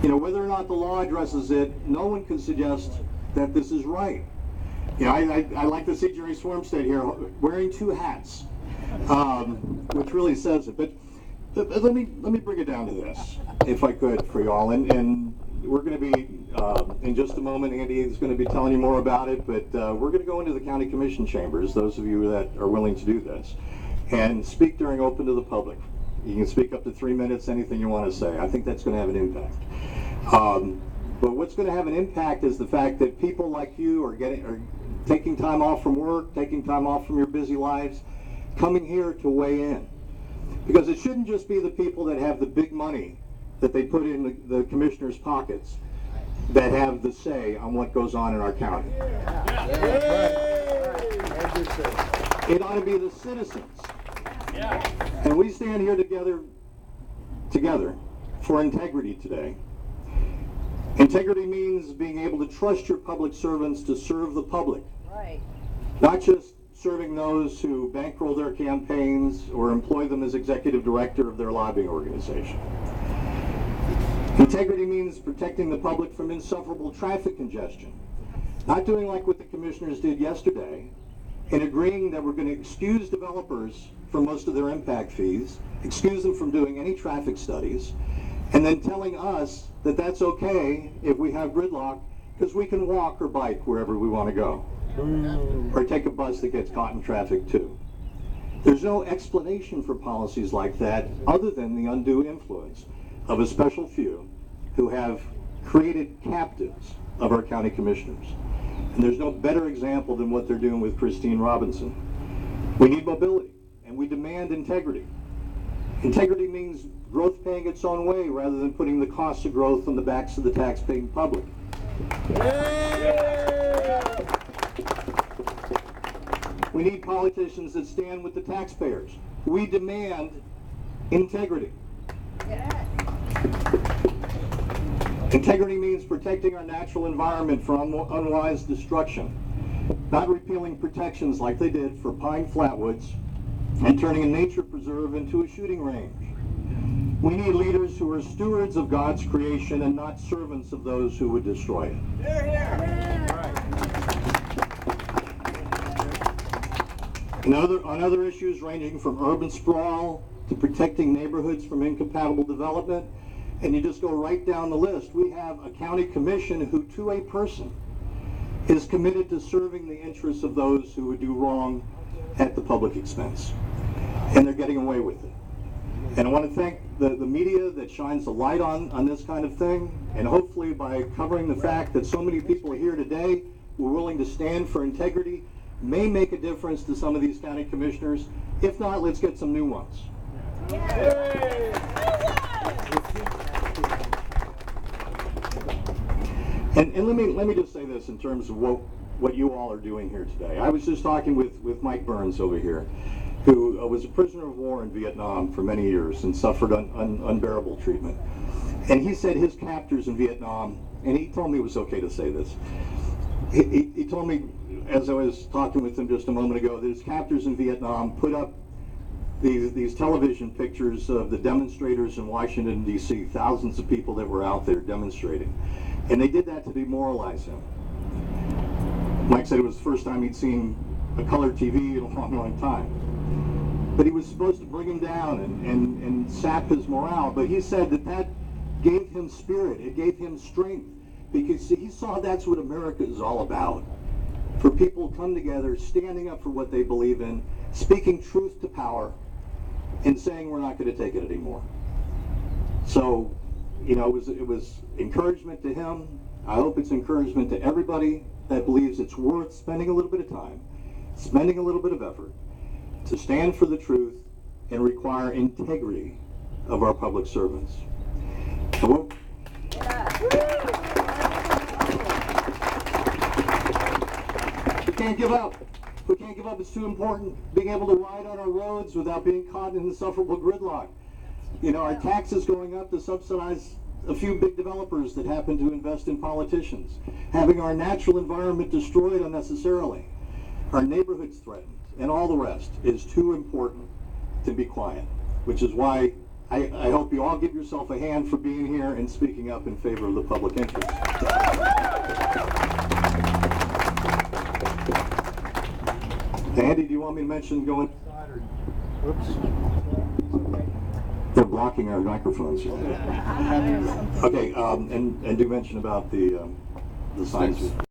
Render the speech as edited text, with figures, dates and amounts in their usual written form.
Whether or not the law addresses it, no one can suggest that this is right. I like to see Jerry Swarmstead here wearing two hats, which really says it. But let me bring it down to this, if I could, for y'all. And we're going to be, in just a moment, Andy is going to be telling you more about it, but we're going to go into the county commission chambers, those of you that are willing to do this, and speak during open to the public. You can speak up to 3 minutes, anything you want to say. I think that's going to have an impact. But what's going to have an impact is the fact that people like you are taking time off from work, taking time off from your busy lives, coming here to weigh in. Because it shouldn't just be the people that have the big money that they put in the commissioners' pockets that have the say on what goes on in our county. It ought to be the citizens. And we stand here together for integrity today. Integrity means being able to trust your public servants to serve the public. Right. Not just serving those who bankroll their campaigns or employ them as executive director of their lobbying organization. Integrity means protecting the public from insufferable traffic congestion. Not doing like what the commissioners did yesterday and agreeing that we're going to excuse developers from most of their impact fees, excuse them from doing any traffic studies, and then telling us that that's okay if we have gridlock because we can walk or bike wherever we want to go. Or take a bus that gets caught in traffic too. There's no explanation for policies like that other than the undue influence of a special few who have created captives of our county commissioners. And there's no better example than what they're doing with Christine Robinson. We need mobility, and we demand integrity. Integrity means growth paying its own way rather than putting the costs of growth on the backs of the tax-paying public. We need politicians that stand with the taxpayers. We demand integrity. Integrity means protecting our natural environment from unwise destruction, not repealing protections like they did for pine flatwoods and turning a nature preserve into a shooting range. We need leaders who are stewards of God's creation and not servants of those who would destroy it. On other issues ranging from urban sprawl to protecting neighborhoods from incompatible development, and you just go right down the list, we have a county commission who, to a person, is committed to serving the interests of those who would do wrong at the public expense. And they're getting away with it. And I want to thank the media that shines the light on this kind of thing, and hopefully by covering the fact that so many people are here today who are willing to stand for integrity may make a difference to some of these county commissioners. If not, let's get some new ones. And let me just say this in terms of what you all are doing here today. I was just talking with Mike Burns over here, who was a prisoner of war in Vietnam for many years and suffered unbearable treatment. And he said his captors in Vietnam, and he told me it was okay to say this, he told me, as I was talking with him just a moment ago, that his captors in Vietnam put up these television pictures of the demonstrators in Washington, D.C., thousands of people that were out there demonstrating. And they did that to demoralize him. Mike said it was the first time he'd seen a color TV in a long, long time. But he was supposed to bring him down and sap his morale. But he said that gave him spirit, it gave him strength, because he saw that's what America is all about. For people to come together, standing up for what they believe in, speaking truth to power, and saying we're not going to take it anymore. So, it was encouragement to him. I hope it's encouragement to everybody that believes it's worth spending a little bit of time, spending a little bit of effort, to stand for the truth and require integrity of our public servants. We can't give up. We can't give up. It's too important. Being able to ride on our roads without being caught in insufferable gridlock. Our taxes going up to subsidize a few big developers that happen to invest in politicians. Having our natural environment destroyed unnecessarily. Our neighborhoods threatened. And all the rest is too important to be quiet. Which is why I hope you all give yourself a hand for being here and speaking up in favor of the public interest. Andy, do you want me to mention going? Oops. They're blocking our microphones. Okay, and do mention about the signs.